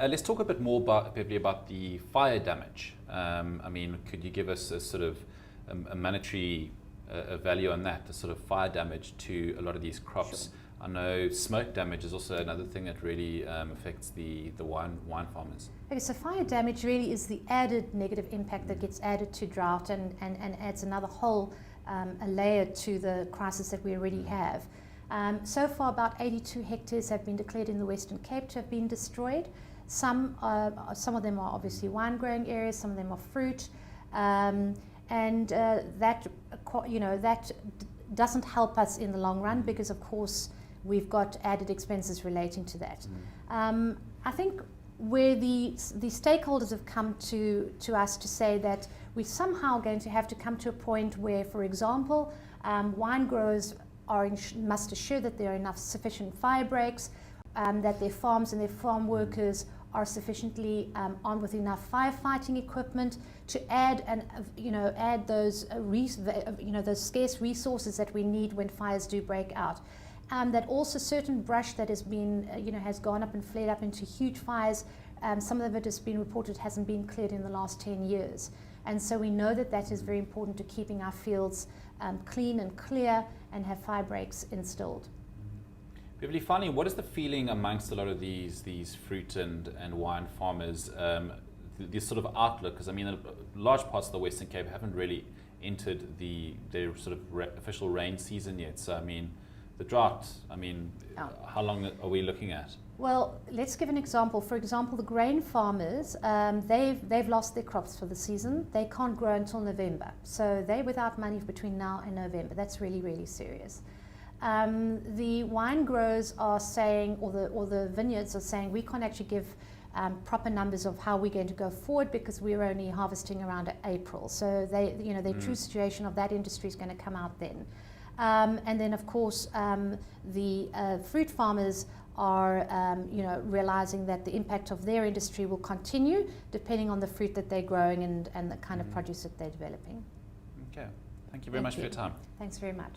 Let's talk a bit more about, Beverley, about the fire damage. Could you give us a sort of a monetary value on that, the sort of fire damage to a lot of these crops? Sure. I know smoke damage is also another thing that really affects the wine farmers. Okay, so fire damage really is the added negative impact that gets added to drought and adds another whole a layer to the crisis that we already have. So far, about 82 hectares have been declared in the Western Cape to have been destroyed. Some of them are obviously wine growing areas, some of them are fruit, that doesn't help us in the long run because, of course, we've got added expenses relating to that. I think where the stakeholders have come to us to say that we're somehow going to have to come to a point where, for example, wine growers must assure that there are enough sufficient fire breaks, that their farms and their farm workers are sufficiently armed with enough firefighting equipment to add those those scarce resources that we need when fires do break out. That also certain brush that has been has gone up and flared up into huge fires. Some of it has been reported hasn't been cleared in the last 10 years. And so we know that that is very important to keeping our fields clean and clear and have fire breaks installed. Beverley, finally, what is the feeling amongst a lot of these fruit and wine farmers, this sort of outlook? Because large parts of the Western Cape haven't really entered their sort of official rain season yet. So the drought, how long are we looking at? Well, let's give an example. For example, the grain farmers, they've lost their crops for the season. They can't grow until November. So they're without money between now and November. That's really, really serious. The wine growers are saying, or the vineyards are saying, we can't actually give proper numbers of how we're going to go forward because we're only harvesting around April. So the true situation of that industry is going to come out then. And then, of course, the fruit farmers are, realizing that the impact of their industry will continue depending on the fruit that they're growing and the kind of produce that they're developing. Okay. Thank you very much for your time. Thanks very much.